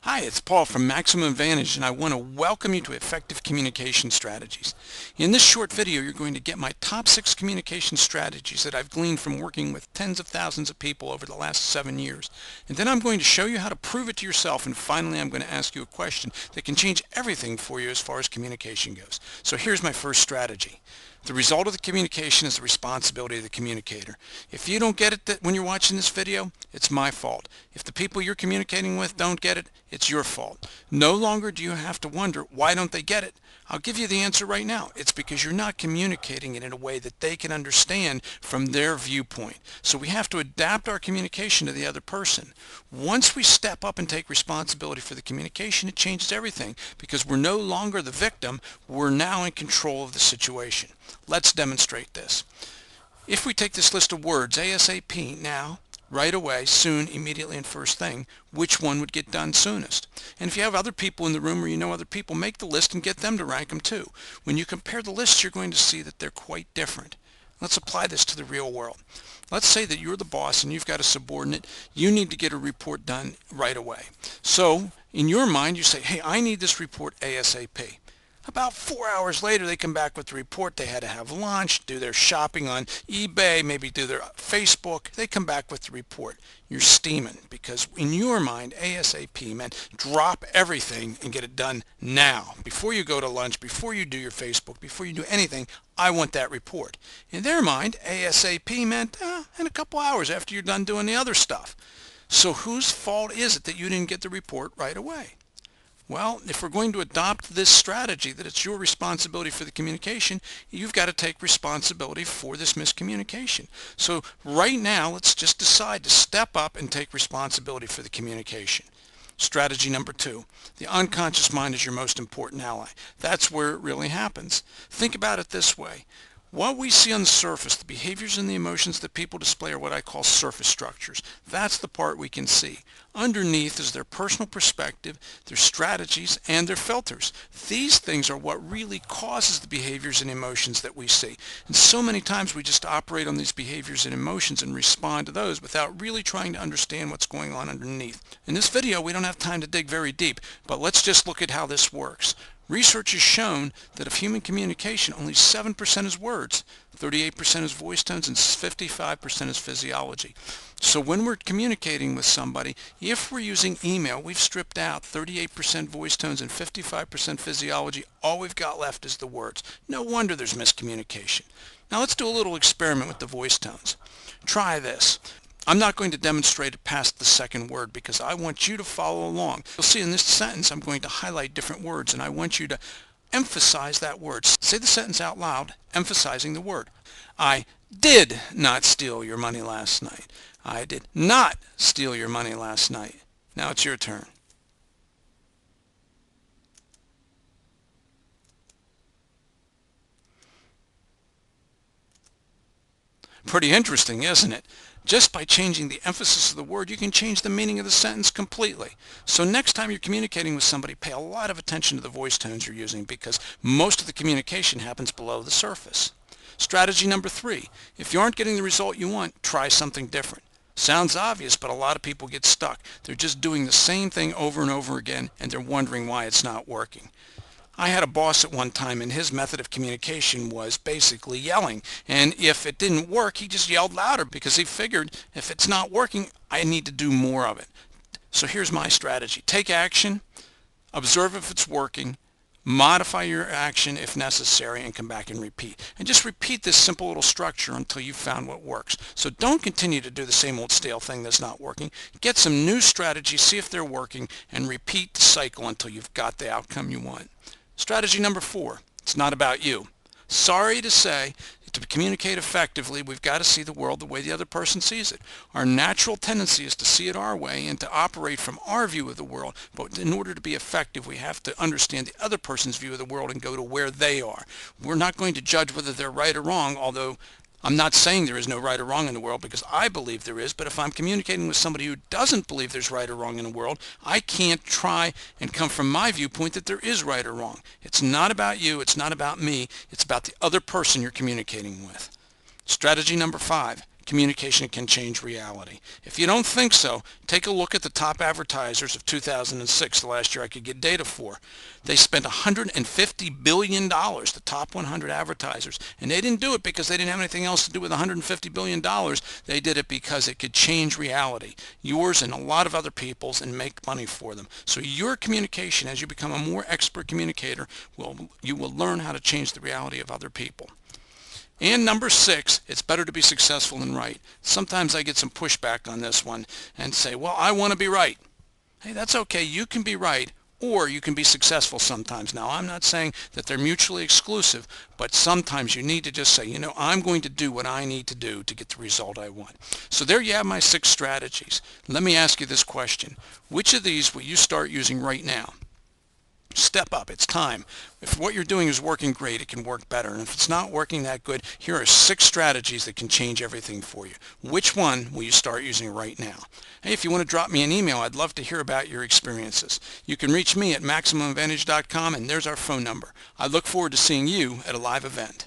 Hi, it's Paul from Maximum Advantage, and I want to welcome you to Effective Communication Strategies. In this short video, you're going to get my top 6 communication strategies that I've gleaned from working with tens of thousands of people over the last 7 years. And then I'm going to show you how to prove it to yourself, and finally I'm going to ask you a question that can change everything for you as far as communication goes. So here's my first strategy. The result of the communication is the responsibility of the communicator. If you don't get it when you're watching this video, it's my fault. If the people you're communicating with don't get it, it's your fault. No longer do you have to wonder, why don't they get it? I'll give you the answer right now. It's because you're not communicating it in a way that they can understand from their viewpoint. So we have to adapt our communication to the other person. Once we step up and take responsibility for the communication, it changes everything because we're no longer the victim. We're now in control of the situation. Let's demonstrate this. If we take this list of words, ASAP, now, right away, soon, immediately, and first thing, which one would get done soonest? And if you have other people in the room or you know other people, make the list and get them to rank them too. When you compare the lists, you're going to see that they're quite different. Let's apply this to the real world. Let's say that you're the boss and you've got a subordinate. You need to get a report done right away. So in your mind, you say, hey, I need this report ASAP. About 4 hours later, they come back with the report. They had to have lunch, do their shopping on eBay, maybe do their Facebook. They come back with the report. You're steaming because in your mind, ASAP meant drop everything and get it done now. Before you go to lunch, before you do your Facebook, before you do anything, I want that report. In their mind, ASAP meant in a couple hours after you're done doing the other stuff. So whose fault is it that you didn't get the report right away? Well, if we're going to adopt this strategy that it's your responsibility for the communication, you've got to take responsibility for this miscommunication. So right now, let's just decide to step up and take responsibility for the communication. Strategy number 2, the unconscious mind is your most important ally. That's where it really happens. Think about it this way. What we see on the surface, the behaviors and the emotions that people display are what I call surface structures. That's the part we can see. Underneath is their personal perspective, their strategies, and their filters. These things are what really causes the behaviors and emotions that we see. And so many times we just operate on these behaviors and emotions and respond to those without really trying to understand what's going on underneath. In this video, we don't have time to dig very deep, but let's just look at how this works. Research has shown that of human communication, only 7% is words, 38% is voice tones, and 55% is physiology. So when we're communicating with somebody, if we're using email, we've stripped out 38% voice tones and 55% physiology. All we've got left is the words. No wonder there's miscommunication. Now let's do a little experiment with the voice tones. Try this. I'm not going to demonstrate it past the second word because I want you to follow along. You'll see in this sentence I'm going to highlight different words and I want you to emphasize that word. Say the sentence out loud, emphasizing the word. I did not steal your money last night. I did not steal your money last night. Now it's your turn. Pretty interesting, isn't it? Just by changing the emphasis of the word, you can change the meaning of the sentence completely. So next time you're communicating with somebody, pay a lot of attention to the voice tones you're using because most of the communication happens below the surface. Strategy number 3, if you aren't getting the result you want, try something different. Sounds obvious, but a lot of people get stuck. They're just doing the same thing over and over again, and they're wondering why it's not working. I had a boss at one time and his method of communication was basically yelling, and if it didn't work he just yelled louder because he figured if it's not working I need to do more of it. So here's my strategy. Take action, observe if it's working, modify your action if necessary, and come back and repeat. And just repeat this simple little structure until you've found what works. So don't continue to do the same old stale thing that's not working. Get some new strategies, see if they're working, and repeat the cycle until you've got the outcome you want. Strategy number 4, it's not about you. Sorry to say, to communicate effectively, we've got to see the world the way the other person sees it. Our natural tendency is to see it our way and to operate from our view of the world, but in order to be effective, we have to understand the other person's view of the world and go to where they are. We're not going to judge whether they're right or wrong, although I'm not saying there is no right or wrong in the world because I believe there is, but if I'm communicating with somebody who doesn't believe there's right or wrong in the world, I can't try and come from my viewpoint that there is right or wrong. It's not about you, it's not about me, it's about the other person you're communicating with. Strategy number 5, communication can change reality. If you don't think so, take a look at the top advertisers of 2006, the last year I could get data for. They spent $150 billion, the top 100 advertisers, and they didn't do it because they didn't have anything else to do with $150 billion. They did it because it could change reality, yours and a lot of other people's, and make money for them. So your communication, as you become a more expert communicator, you will learn how to change the reality of other people. And number 6, it's better to be successful than right. Sometimes I get some pushback on this one and say, well, I want to be right. Hey, that's okay. You can be right, or you can be successful sometimes. Now, I'm not saying that they're mutually exclusive, but sometimes you need to just say, you know, I'm going to do what I need to do to get the result I want. So there you have my 6 strategies. Let me ask you this question. Which of these will you start using right now? Step up. It's time. If what you're doing is working great, it can work better. And if it's not working that good, here are 6 strategies that can change everything for you. Which one will you start using right now? Hey, if you want to drop me an email, I'd love to hear about your experiences. You can reach me at MaximumAdvantage.com, and there's our phone number. I look forward to seeing you at a live event.